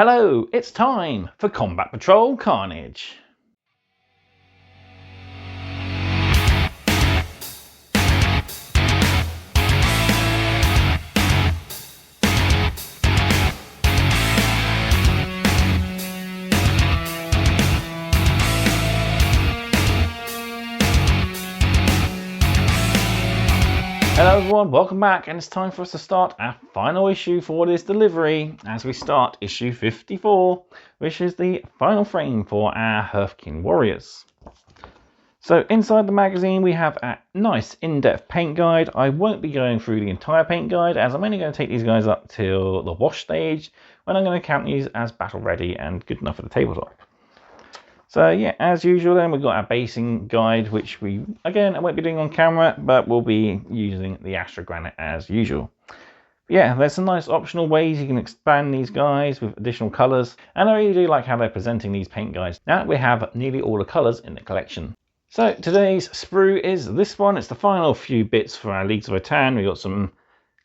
Hello, it's time for Combat Patrol Carnage. Hello everyone, welcome back, and it's time for us to start our final issue for this delivery as we start issue 54, which is the final frame for our Hearhtkyn Warriors. So inside the magazine we have a nice in-depth paint guide. I won't be going through the entire paint guide as I'm only going to take these guys up till the wash stage when I'm going to count these as battle ready and good enough for the tabletop. So yeah, as usual then we've got our basing guide, which I won't be doing on camera, but we'll be using the Astro Granite as usual. Yeah, there's some nice optional ways you can expand these guys with additional colours, and I really do like how they're presenting these paint guides. Now we have nearly all the colours in the collection. So today's sprue is this one. It's the final few bits for our Leagues of Votann. We've got some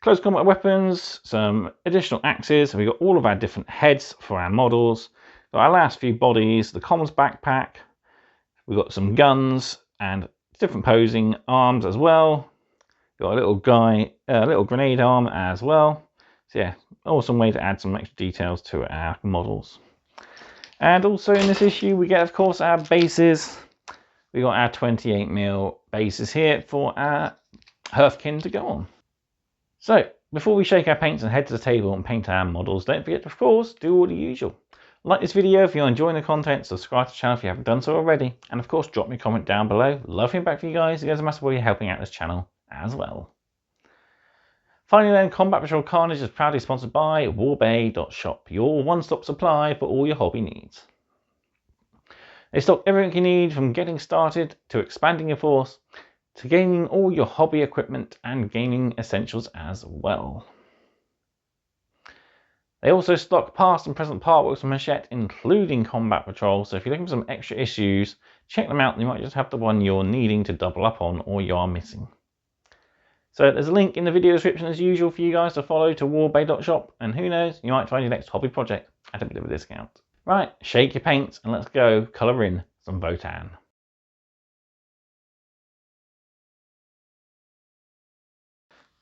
close combat weapons, some additional axes, and we've got all of our different heads for our models. Our last few bodies, the comms backpack, we've got some guns and different posing arms as well. Got a little guy, a little grenade arm as well. So yeah, awesome way to add some extra details to our models. And also in this issue we get of course our bases. We got our 28mm bases here for our Hearhtkyn to go on. So before we shake our paints and head to the table and paint our models, don't forget to of course do all the usual. Like this video if you're enjoying the content, subscribe to the channel if you haven't done so already, and of course drop me a comment down below. Love hearing back from you guys. It goes a massive way helping out this channel as well. Finally then, Combat Patrol Carnage is proudly sponsored by warbay.shop, your one-stop supply for all your hobby needs. They stock everything you need from getting started to expanding your force to gaining all your hobby equipment and gaming essentials as well. They also stock past and present partworks from Hachette, including Combat Patrol, so if you're looking for some extra issues, check them out. You might just have the one you're needing to double up on or you are missing. So there's a link in the video description as usual for you guys to follow to warbay.shop, and who knows, you might find your next hobby project at a bit of a discount. Right, shake your paints and let's go colour in some Votann.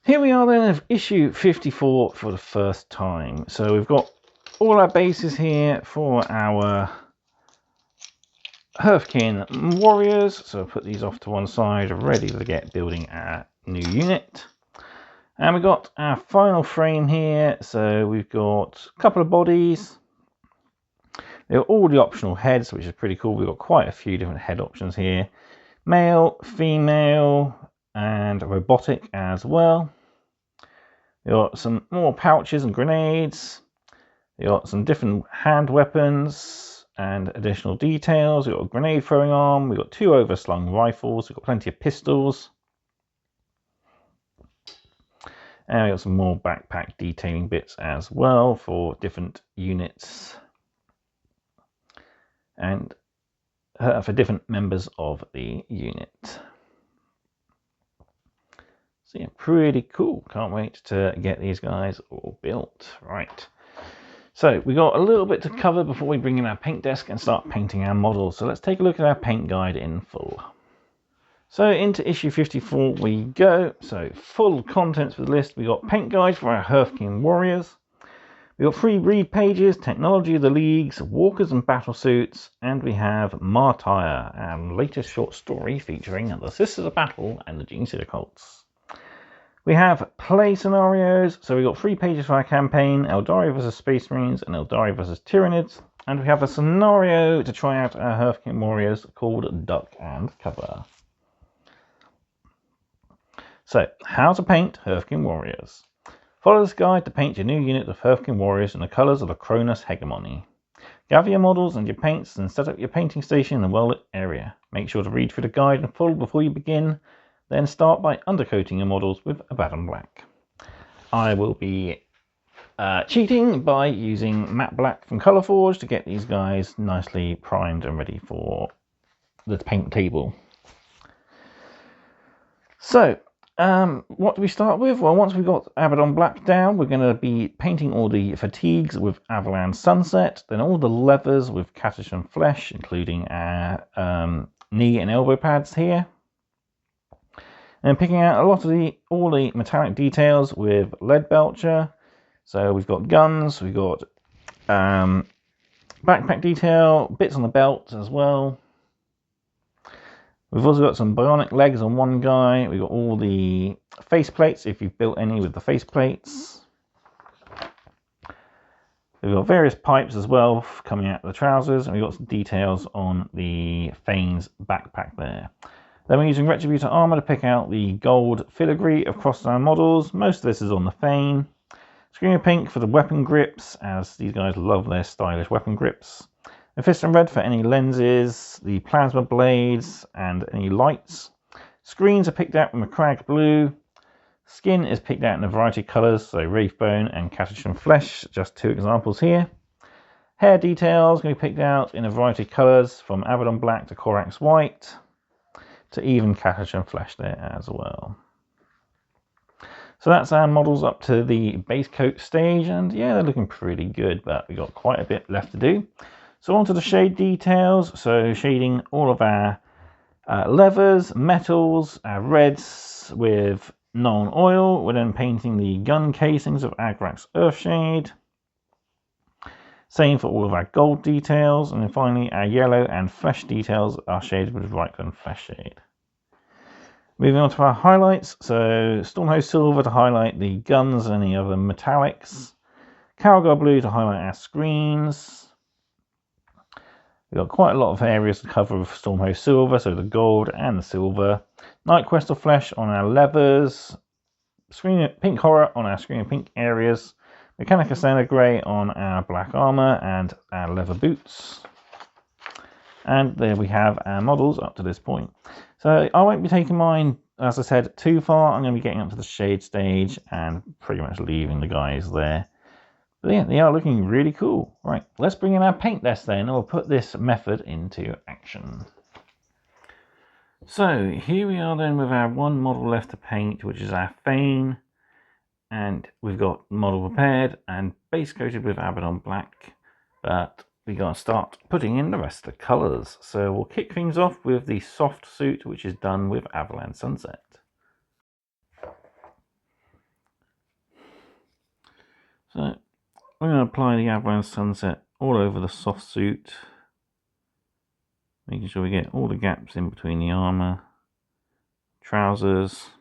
Here we are then of issue 54 for the first time. So we've got all our bases here for our Hearhtkyn Warriors. So I'll put these off to one side, ready to get building our new unit. And we've got our final frame here. So we've got a couple of bodies. They're all the optional heads, which is pretty cool. We've got quite a few different head options here. Male, female, and robotic as well. We got some more pouches and grenades. We got some different hand weapons and additional details. We got a grenade throwing arm. We got 2 overslung rifles. We got plenty of pistols. And we got some more backpack detailing bits as well for different units and for different members of the unit. So yeah, pretty cool. Can't wait to get these guys all built. Right. So we got a little bit to cover before we bring in our paint desk and start painting our models. So let's take a look at our paint guide in full. So into issue 54 we go. So full contents for the list. We got paint guide for our Hearhtkyn Warriors. We got 3 read pages, technology of the leagues, walkers and battle suits, and we have Martyr, our latest short story featuring the Sisters of Battle and the Gene City Cults. We have play scenarios, so we got 3 pages for our campaign, Eldari vs Space Marines and Eldari vs Tyranids, and we have a scenario to try out our Hearhtkyn Warriors called Duck and Cover. So, how to paint Hearhtkyn Warriors. Follow this guide to paint your new unit of Hearhtkyn Warriors in the colours of the Cronus Hegemony. Gather your models and your paints and set up your painting station in a well-lit area. Make sure to read through the guide in full before you begin. Then start by undercoating your models with Abaddon Black. I will be cheating by using matte black from Colourforge to get these guys nicely primed and ready for the paint table. So What do we start with? Well, once we've got Abaddon Black down, we're going to be painting all the fatigues with Avalanche Sunset, then all the levers with Catachan Flesh, including our knee and elbow pads here. And picking out a lot of all the metallic details with Lead Belcher. So we've got guns, we've got backpack detail, bits on the belt as well. We've also got some bionic legs on one guy. We've got all the face plates, if you've built any with the face plates. We've got various pipes as well coming out of the trousers, and we've got some details on the Fane's backpack there. Then we're using Retributor armor to pick out the gold filigree across our models. Most of this is on the Fane. Screamer pink for the weapon grips, as these guys love their stylish weapon grips. Mephiston red for any lenses, the plasma blades, and any lights. Screens are picked out with Macragge blue. Skin is picked out in a variety of colours, so Wraithbone and Catachan Flesh, just two examples here. Hair details going to be picked out in a variety of colours, from Abaddon Black to Corax White, to even Catachan Flesh there as well. So that's our models up to the base coat stage, and yeah, they're looking pretty good, but we've got quite a bit left to do. So on to the shade details, so shading all of our levers, metals, our reds with Nuln Oil. We're then painting the gun casings of Agrax Earthshade. Same for all of our gold details, and then finally our yellow and flesh details are shaded with Hearhtkyn Flesh Shade. Moving on to our highlights, so Stormhost Silver to highlight the guns and any other metallics. Caragor Blue to highlight our screens. We've got quite a lot of areas to cover with Stormhost Silver, so the gold and the silver. Night Questel Flesh on our levers. Pink Horror on our Screaming Pink areas. Mechanica Standard Grey on our black armour and our leather boots. And there we have our models up to this point. So I won't be taking mine, as I said, too far. I'm going to be getting up to the shade stage and pretty much leaving the guys there. But yeah, they are looking really cool. Right, let's bring in our paint test then, and we'll put this method into action. So here we are then with our one model left to paint, which is our Fane. And we've got model prepared and base coated with Abaddon Black. But we got to start putting in the rest of the colours. So we'll kick things off with the soft suit, which is done with Avalanche Sunset. So we're going to apply the Avalanche Sunset all over the soft suit, making sure we get all the gaps in between the armour, trousers.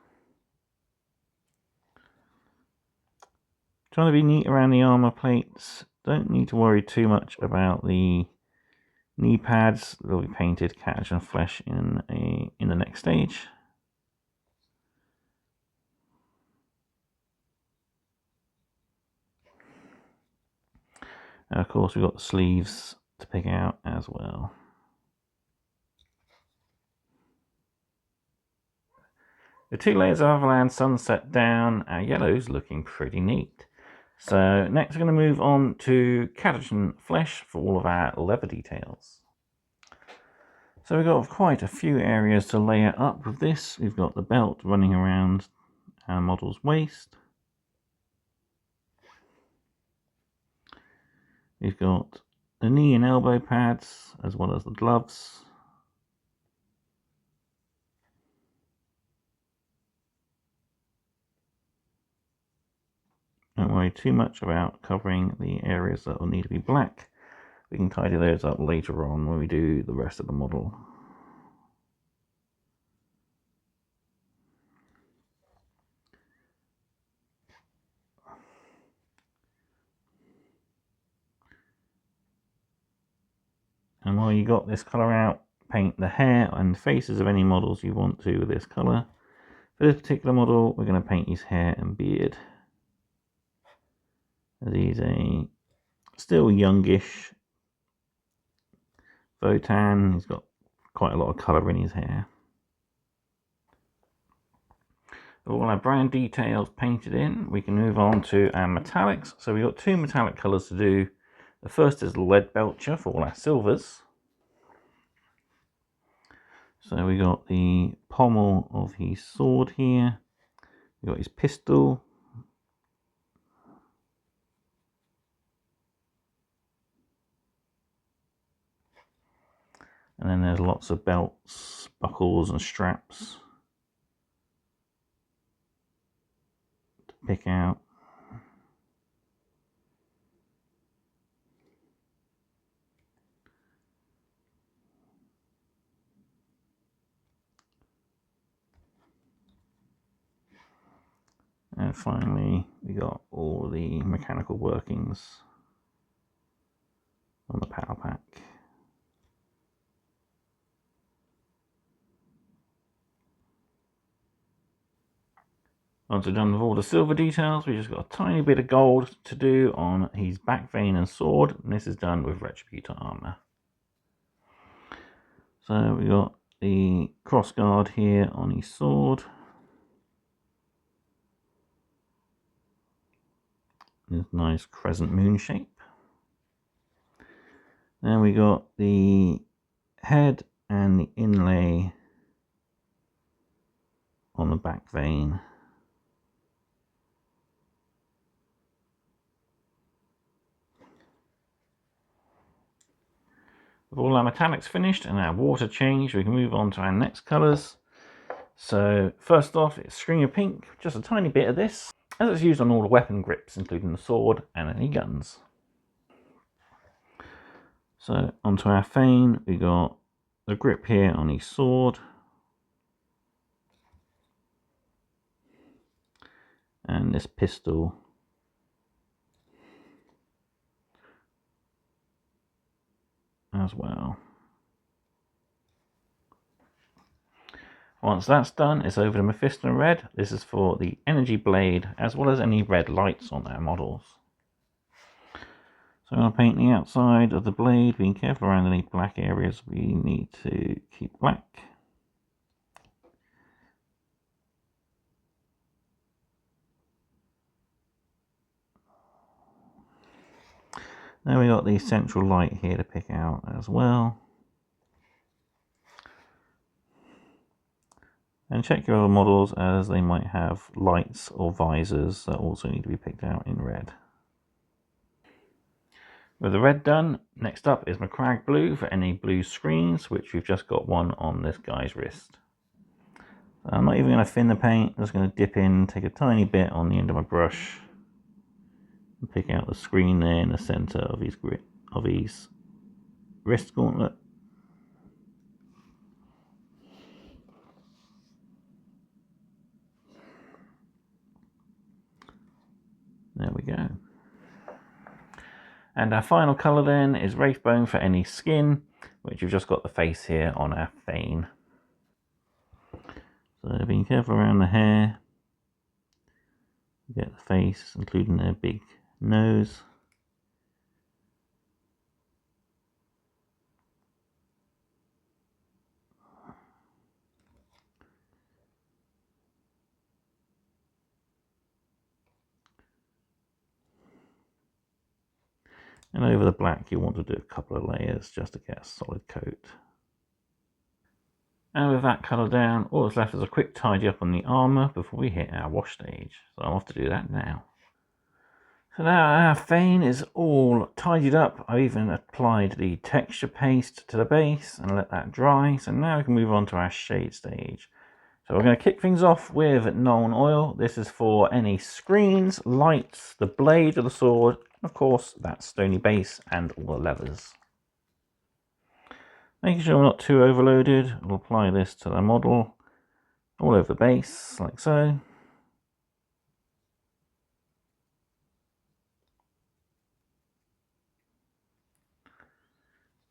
Trying to be neat around the armour plates. Don't need to worry too much about the knee pads. They'll be painted Catachan Flesh in the next stage. And of course we've got the sleeves to pick out as well. The two layers of Avalanche Sunset down, our yellow's looking pretty neat. So next we're going to move on to Catachan Flesh for all of our leather details. So we've got quite a few areas to layer up with this. We've got the belt running around our model's waist. We've got the knee and elbow pads as well as the gloves. Don't worry too much about covering the areas that will need to be black. We can tidy those up later on when we do the rest of the model. And while you got this colour out, paint the hair and faces of any models you want to with this colour. For this particular model, we're going to paint his hair and beard, as he's a still youngish Votann. He's got quite a lot of colour in his hair. With all our brown details painted in, we can move on to our metallics. So we've got two metallic colours to do. The first is Lead Belcher for all our silvers. So we got the pommel of his sword here, We've got his pistol. And then there's lots of belts, buckles and straps to pick out. And finally, we got all the mechanical workings on the power pack. Once we're done with all the silver details, we just got a tiny bit of gold to do on his back vein and sword, and this is done with Retributor armor. So we got the crossguard here on his sword. This nice crescent moon shape. Then we got the head and the inlay on the back vein. With all our metallics finished and our water changed, we can move on to our next colours. So first off, it's String of Pink, just a tiny bit of this, as it's used on all the weapon grips, including the sword and any guns. So onto our Thane, we got the grip here on his sword. And this pistol as well. Once that's done, it's over to Mephisto Red. This is for the energy blade, as well as any red lights on their models. So I'm going to paint the outside of the blade, being careful around any black areas we need to keep black. Then we got the central light here to pick out as well. And check your other models, as they might have lights or visors that also need to be picked out in red. With the red done, next up is Macragge Blue for any blue screens, which we've just got one on this guy's wrist. So I'm not even going to thin the paint, I'm just going to dip in, take a tiny bit on the end of my brush, and pick out the screen there in the centre of his grip, of his wrist gauntlet. There we go. And our final colour then is Wraithbone for any skin, which we've just got the face here on our Thane. So being careful around the hair, get the face, including their big nose. And over the black, you want to do a couple of layers just to get a solid coat. And with that colour down, all that's left is a quick tidy up on the armour before we hit our wash stage. So I'm off to do that now. So now our Thane is all tidied up. I've even applied the texture paste to the base and let that dry. So now we can move on to our shade stage. So we're going to kick things off with Nuln Oil. This is for any screens, lights, the blade of the sword, and of course that stony base and all the levers. Making sure we're not too overloaded, we'll apply this to the model all over the base, like so.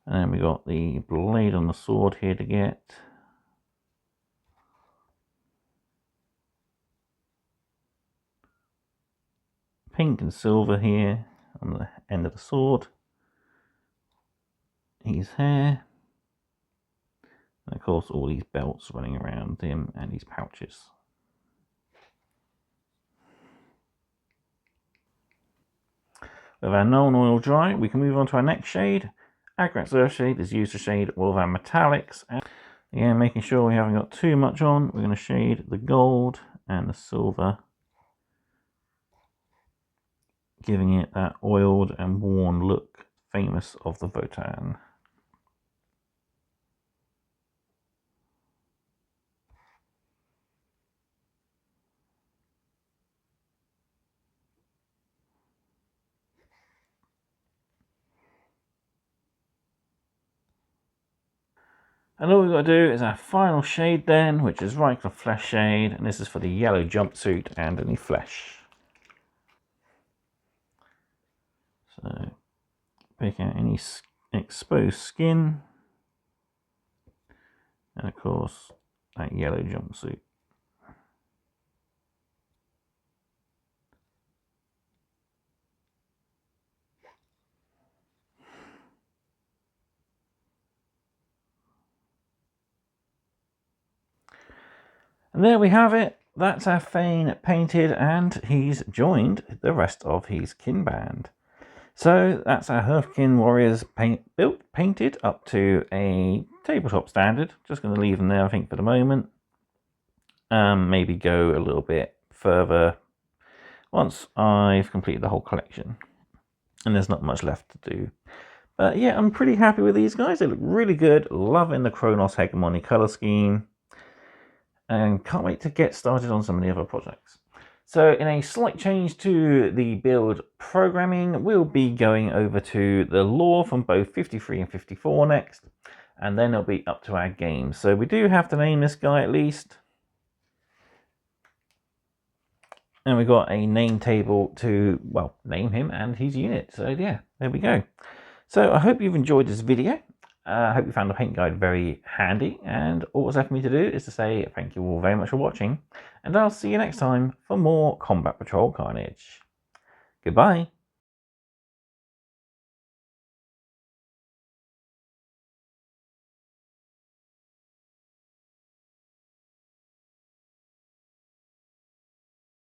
And then we got the blade on the sword here to get. Pink and silver here on the end of the sword. His hair. And of course all these belts running around him and his pouches. With our Nuln Oil dry, we can move on to our next shade. Agrat's Earthshade is used to shade all of our metallics. And again, making sure we haven't got too much on, we're going to shade the gold and the silver, giving it that oiled and worn look famous of the Votann. And all we've got to do is our final shade then, which is Hearhtkyn Flesh Shade, and this is for the yellow jumpsuit and any flesh. So pick out any exposed skin, and of course that yellow jumpsuit. And there we have it. That's our Thane painted, and he's joined the rest of his kin band. So that's our Hearhtkyn Warriors painted up to a tabletop standard. Just going to leave them there, I think, for the moment. Maybe go a little bit further once I've completed the whole collection. And there's not much left to do. But yeah, I'm pretty happy with these guys. They look really good. Loving the Chronos Hegemony color scheme. And can't wait to get started on some of the other projects. So in a slight change to the build programming, we'll be going over to the lore from both 53 and 54 next, and then it'll be up to our games. So we do have to name this guy at least. And we've got a name table to, well, name him and his unit. So yeah, there we go. So I hope you've enjoyed this video. I hope you found the paint guide very handy, and all that's left for me to do is to say thank you all very much for watching, and I'll see you next time for more Combat Patrol Carnage. Goodbye.